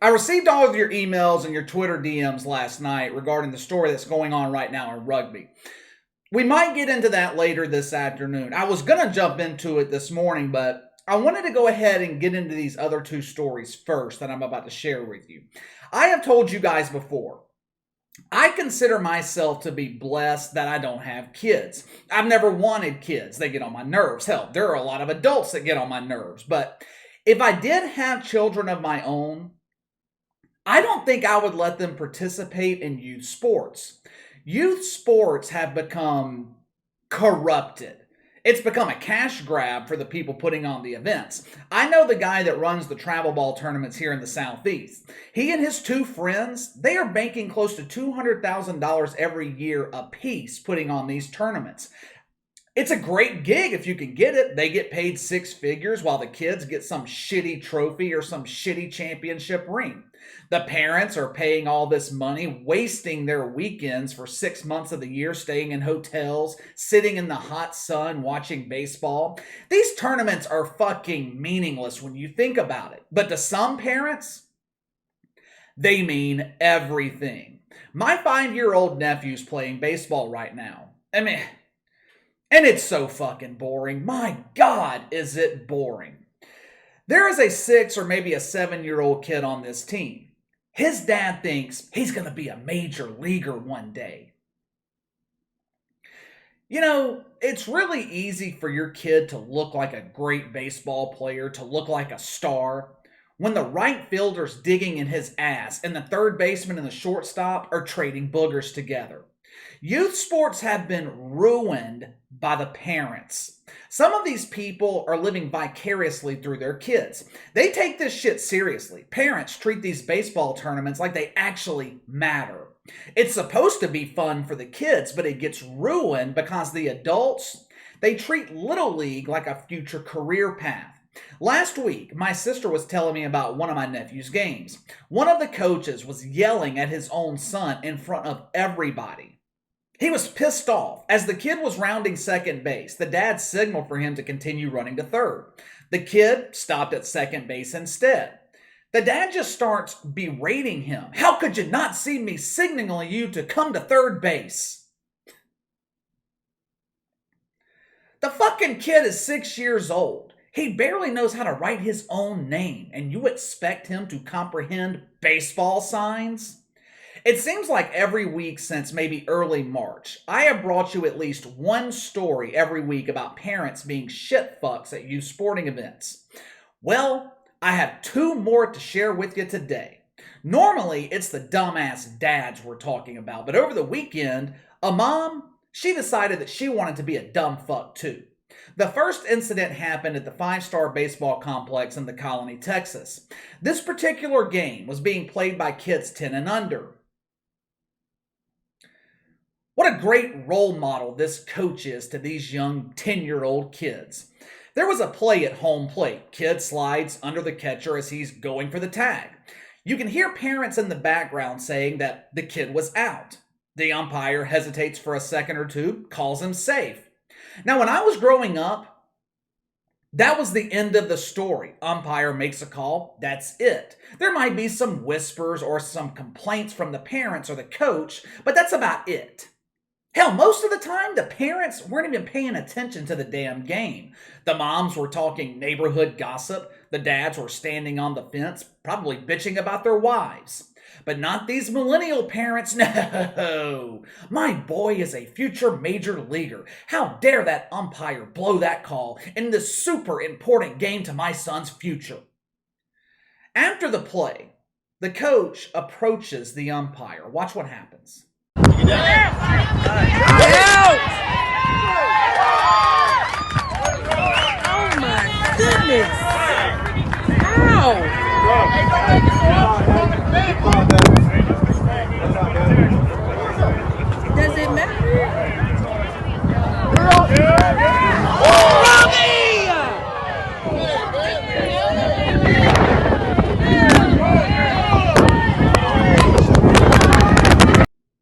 I received all of your emails and your Twitter DMs last night regarding the story that's going on right now in rugby. We might get into that later this afternoon. I was going to jump into it this morning, but I wanted to go ahead and get into these other two stories first that I'm about to share with you. I have told you guys before, I consider myself to be blessed that I don't have kids. I've never wanted kids. They get on my nerves. Hell, there are a lot of adults that get on my nerves. But if I did have children of my own, I don't think I would let them participate in youth sports. Youth sports have become corrupted. It's become a cash grab for the people putting on the events. I know the guy that runs the travel ball tournaments here in the Southeast. He and his two friends, they are banking close to $200,000 every year apiece putting on these tournaments. It's a great gig if you can get it. They get paid six figures while the kids get some shitty trophy or some shitty championship ring. The parents are paying all this money, wasting their weekends for 6 months of the year, staying in hotels, sitting in the hot sun, watching baseball. These tournaments are fucking meaningless when you think about it. But to some parents, they mean everything. My 5-year-old nephew's playing baseball right now. And it's so fucking boring. My God, is it boring. There is a 6 or maybe a 7-year-old kid on this team. His dad thinks he's going to be a major leaguer one day. You know, it's really easy for your kid to look like a great baseball player, to look like a star, when the right fielder's digging in his ass and the third baseman and the shortstop are trading boogers together. Youth sports have been ruined by the parents. Some of these people are living vicariously through their kids. They take this shit seriously. Parents treat these baseball tournaments like they actually matter. It's supposed to be fun for the kids, but it gets ruined because the adults, they treat Little League like a future career path. Last week, my sister was telling me about one of my nephew's games. One of the coaches was yelling at his own son in front of everybody. He was pissed off. As the kid was rounding second base, the dad signaled for him to continue running to third. The kid stopped at second base instead. The dad just starts berating him. How could you not see me signaling you to come to third base? The fucking kid is 6 years old. He barely knows how to write his own name, and you expect him to comprehend baseball signs? It seems like every week since maybe early March, I have brought you at least one story every week about parents being shit fucks at youth sporting events. Well, I have 2 more to share with you today. Normally, it's the dumbass dads we're talking about, but over the weekend, a mom, she decided that she wanted to be a dumb fuck too. The first incident happened at the 5-Star Baseball Complex in the Colony, Texas. This particular game was being played by kids 10 and under. What a great role model this coach is to these young 10-year-old kids. There was a play at home plate. Kid slides under the catcher as he's going for the tag. You can hear parents in the background saying that the kid was out. The umpire hesitates for a second or two, calls him safe. Now, when I was growing up, that was the end of the story. Umpire makes a call, that's it. There might be some whispers or some complaints from the parents or the coach, but that's about it. Hell, most of the time, the parents weren't even paying attention to the damn game. The moms were talking neighborhood gossip. The dads were standing on the fence, probably bitching about their wives. But not these millennial parents. No, my boy is a future major leaguer. How dare that umpire blow that call in this super important game to my son's future? After the play, the coach approaches the umpire. Watch what happens. Oh my goodness! Ow! Does it matter?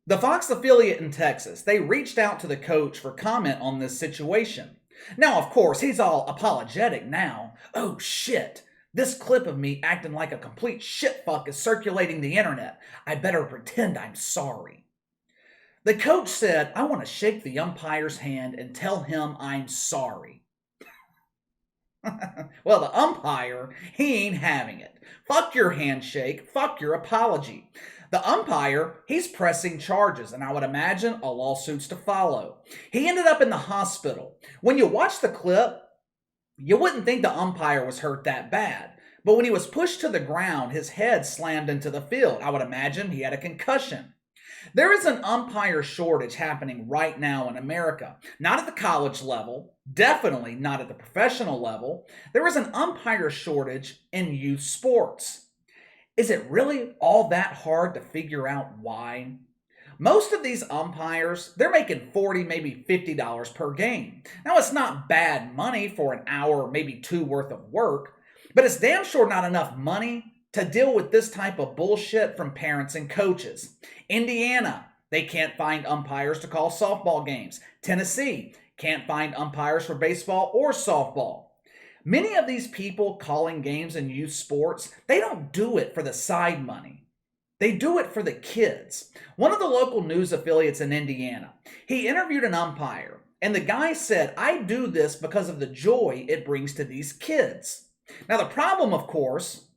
The Fox affiliate in Texas, they reached out to the coach for comment on this situation. Now, of course, he's all apologetic now. Oh, shit. This clip of me acting like a complete shitfuck is circulating the internet. I better pretend I'm sorry. The coach said, I want to shake the umpire's hand and tell him I'm sorry. Well, the umpire, he ain't having it. Fuck your handshake, fuck your apology. The umpire, he's pressing charges, and I would imagine a lawsuit's to follow. He ended up in the hospital. When you watch the clip, you wouldn't think the umpire was hurt that bad. But when he was pushed to the ground, his head slammed into the field. I would imagine he had a concussion. There is an umpire shortage happening right now in America. Not at the college level, definitely not at the professional level. There is an umpire shortage in youth sports. Is it really all that hard to figure out why? Most of these umpires, they're making $40, maybe $50 per game. Now, it's not bad money for an hour, maybe two worth of work, but it's damn sure not enough money to deal with this type of bullshit from parents and coaches. Indiana, they can't find umpires to call softball games. Tennessee can't find umpires for baseball or softball. Many of these people calling games in youth sports, they don't do it for the side money. They do it for the kids. One of the local news affiliates in Indiana, he interviewed an umpire, and the guy said, I do this because of the joy it brings to these kids. Now, the problem, of course,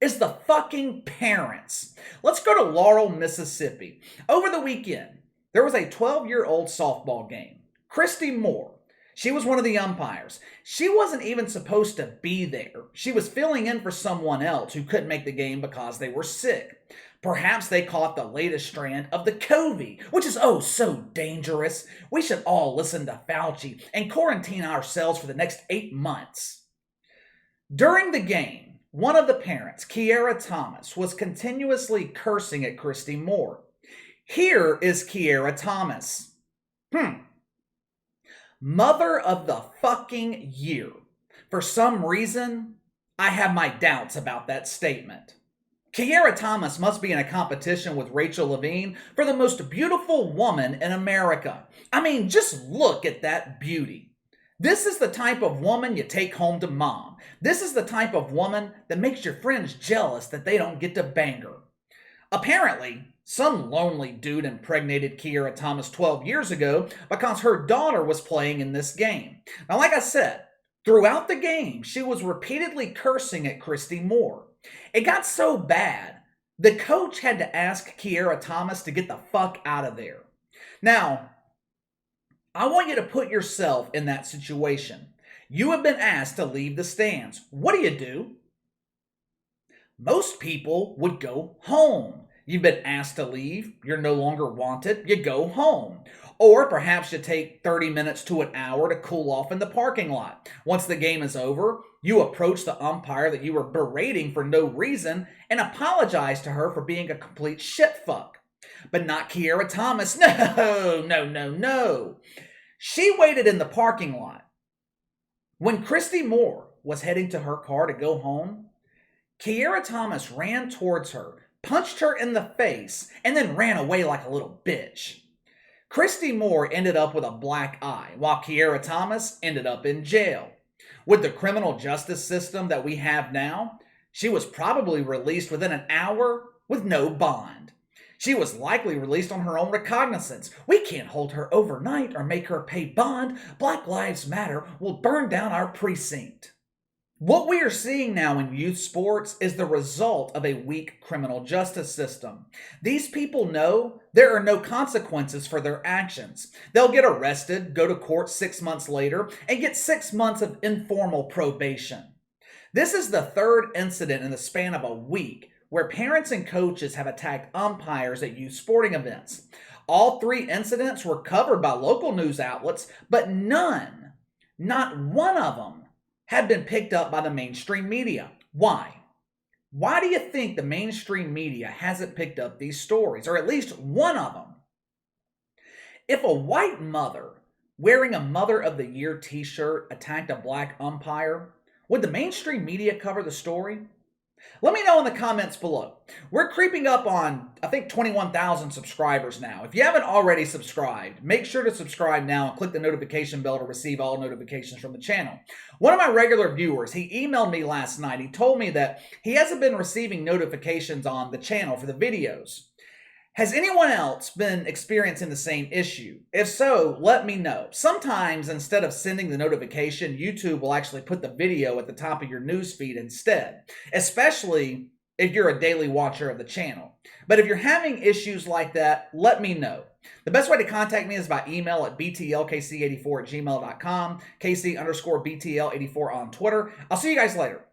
is the fucking parents. Let's go to Laurel, Mississippi. Over the weekend, there was a 12-year-old softball game. Christy Moore, she was one of the umpires. She wasn't even supposed to be there. She was filling in for someone else who couldn't make the game because they were sick. Perhaps they caught the latest strand of the COVID, which is oh so dangerous. We should all listen to Fauci and quarantine ourselves for the next 8 months. During the game, one of the parents, Kiera Thomas, was continuously cursing at Christy Moore. Here is Kiera Thomas. Mother of the fucking year. For some reason, I have my doubts about that statement. Kiera Thomas must be in a competition with Rachel Levine for the most beautiful woman in America. I mean, just look at that beauty. This is the type of woman you take home to mom. This is the type of woman that makes your friends jealous that they don't get to bang her. Apparently, some lonely dude impregnated Kiera Thomas 12 years ago because her daughter was playing in this game. Now, like I said, throughout the game, she was repeatedly cursing at Christy Moore. It got so bad, the coach had to ask Kiera Thomas to get the fuck out of there. Now, I want you to put yourself in that situation. You have been asked to leave the stands. What do? Most people would go home. You've been asked to leave. You're no longer wanted. You go home. Or perhaps you take 30 minutes to an hour to cool off in the parking lot. Once the game is over, you approach the umpire that you were berating for no reason and apologize to her for being a complete shitfuck. But not Kiera Thomas. No. She waited in the parking lot. When Christy Moore was heading to her car to go home, Kiera Thomas ran towards her, punched her in the face, and then ran away like a little bitch. Christy Moore ended up with a black eye, while Kiera Thomas ended up in jail. With the criminal justice system that we have now, she was probably released within an hour with no bond. She was likely released on her own recognizance. We can't hold her overnight or make her pay bond. Black Lives Matter will burn down our precinct. What we are seeing now in youth sports is the result of a weak criminal justice system. These people know there are no consequences for their actions. They'll get arrested, go to court 6 months later, and get 6 months of informal probation. This is the third incident in the span of a week where parents and coaches have attacked umpires at youth sporting events. All 3 incidents were covered by local news outlets, but none, not one of them, had been picked up by the mainstream media. Why? Why do you think the mainstream media hasn't picked up these stories, or at least one of them? If a white mother wearing a Mother of the Year t-shirt attacked a black umpire, would the mainstream media cover the story? Let me know in the comments below. We're creeping up on, I think, 21,000 subscribers now. If you haven't already subscribed, make sure to subscribe now and click the notification bell to receive all notifications from the channel. One of my regular viewers, he emailed me last night. He told me that he hasn't been receiving notifications on the channel for the videos. Has anyone else been experiencing the same issue? If so, let me know. Sometimes, instead of sending the notification, YouTube will actually put the video at the top of your news feed instead, especially if you're a daily watcher of the channel. But if you're having issues like that, let me know. The best way to contact me is by email at btlkc84@gmail.com, KC_BTL84 on Twitter. I'll see you guys later.